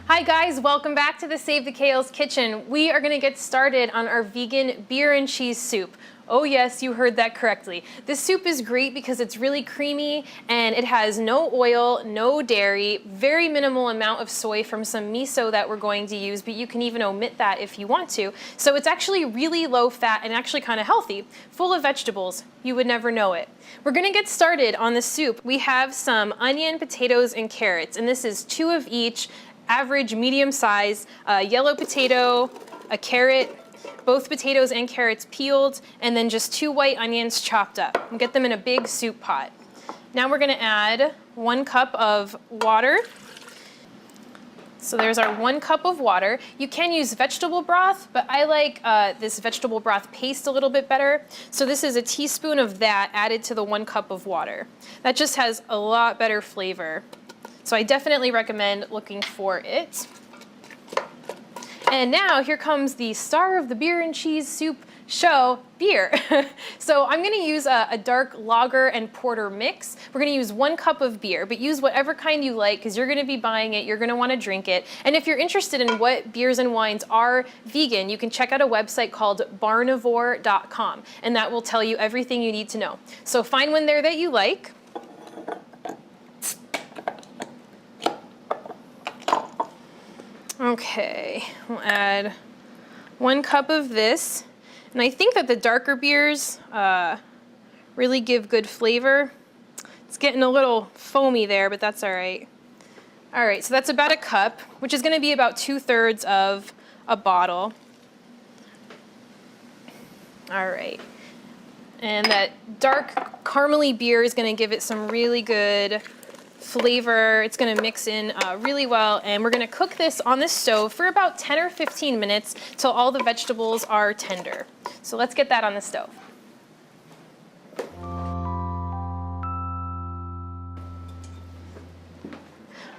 Hi guys, welcome back to the Save the Kales kitchen. We are gonna get started on our vegan beer and cheese soup. Oh yes, you heard that correctly. This soup is great because it's really creamy and it has no oil, no dairy, very minimal amount of soy from some miso that we're going to use, but you can even omit that if you want to. So it's actually really low fat and actually kind of healthy, full of vegetables. You would never know it. We're gonna get started on the soup. We have some onion, potatoes, and carrots, and this is 2 of each, average medium size, yellow potato, a carrot, both potatoes and carrots peeled, and then just 2 white onions chopped up. And get them in a big soup pot. Now we're gonna add 1 cup of water. So there's our 1 cup of water. You can use vegetable broth, but I like this vegetable broth paste a little bit better. So this is a teaspoon of that added to the 1 cup of water. That just has a lot better flavor. So I definitely recommend looking for it. And now here comes the star of the beer and cheese soup show, beer. So I'm gonna use a dark lager and porter mix. We're gonna use 1 cup of beer, but use whatever kind you like because you're gonna be buying it, you're gonna wanna drink it. And if you're interested in what beers and wines are vegan, you can check out a website called barnivore.com, and that will tell you everything you need to know. So find one there that you like. Okay, we'll add 1 cup of this. And I think that the darker beers really give good flavor. It's getting a little foamy there, but that's all right. All right, so that's about a cup, which is gonna be about 2/3 of a bottle. All right, and that dark caramely beer is gonna give it some really good flavor. It's gonna mix in really well, and we're gonna cook this on the stove for about 10 or 15 minutes till all the vegetables are tender. So let's get that on the stove.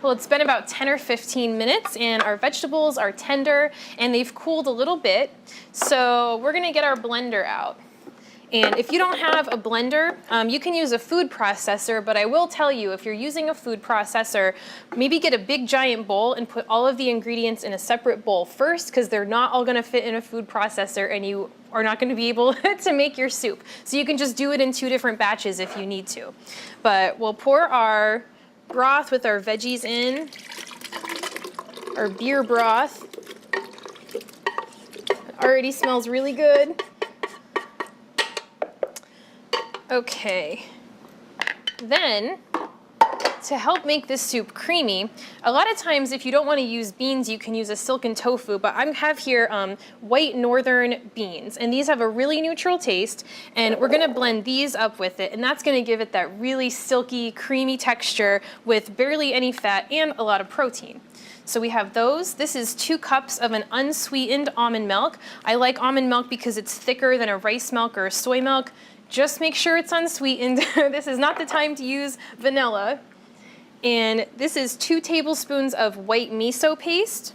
Well, it's been about 10 or 15 minutes and our vegetables are tender and they've cooled a little bit. So we're gonna get our blender out. And if you don't have a blender, you can use a food processor, but I will tell you, if you're using a food processor, maybe get a big giant bowl and put all of the ingredients in a separate bowl first, because they're not all gonna fit in a food processor and you are not gonna be able to make your soup. So you can just do it in 2 different batches if you need to. But we'll pour our broth with our veggies in, our beer broth. It already smells really good. Okay, then to help make this soup creamy, a lot of times if you don't want to use beans, you can use a silken tofu, but I have here white northern beans, and these have a really neutral taste, and we're gonna blend these up with it, and that's gonna give it that really silky, creamy texture with barely any fat and a lot of protein. So we have those. This is 2 cups of an unsweetened almond milk. I like almond milk because it's thicker than a rice milk or a soy milk. Just make sure it's unsweetened. This is not the time to use vanilla. And this is 2 tablespoons of white miso paste.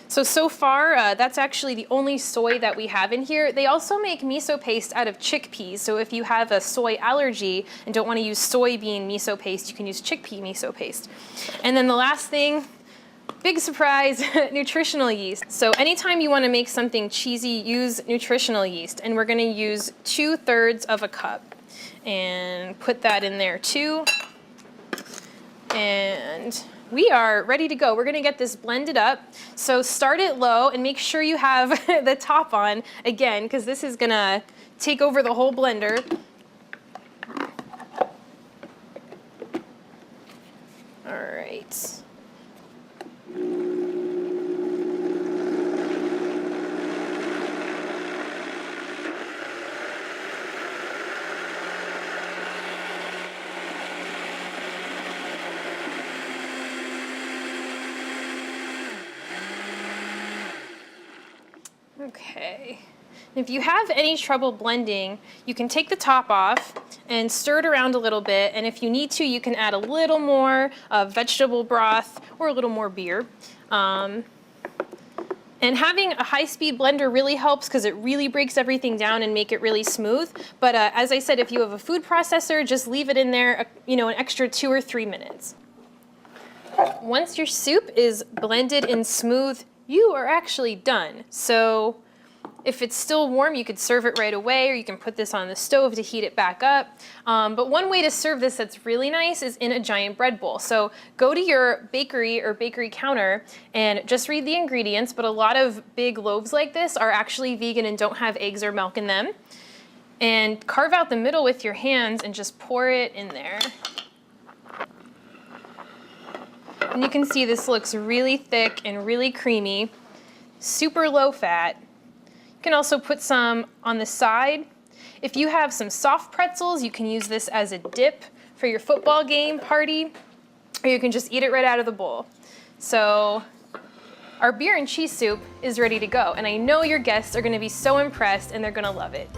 So far, that's actually the only soy that we have in here. They also make miso paste out of chickpeas. So if you have a soy allergy and don't want to use soybean miso paste, you can use chickpea miso paste. And then the last thing, big surprise, nutritional yeast. So anytime you want to make something cheesy, use nutritional yeast. And we're going to use 2/3 of a cup. And put that in there too. And we are ready to go. We're going to get this blended up. So start it low and make sure you have the top on again, because this is going to take over the whole blender. All right. Okay, if you have any trouble blending, you can take the top off and stir it around a little bit, and if you need to, you can add a little more vegetable broth or a little more beer. And having a high-speed blender really helps because it really breaks everything down and make it really smooth. But as I said, if you have a food processor, just leave it in there, an extra 2 or 3 minutes. Once your soup is blended and smooth, you are actually done. So if it's still warm, you could serve it right away, or you can put this on the stove to heat it back up. But one way to serve this that's really nice is in a giant bread bowl. So go to your bakery or bakery counter and just read the ingredients, but a lot of big loaves like this are actually vegan and don't have eggs or milk in them. And carve out the middle with your hands and just pour it in there. And you can see this looks really thick and really creamy, super low fat. You can also put some on the side. If you have some soft pretzels, you can use this as a dip for your football game party, or you can just eat it right out of the bowl. So our beer and cheese soup is ready to go, and I know your guests are gonna be so impressed and they're gonna love it.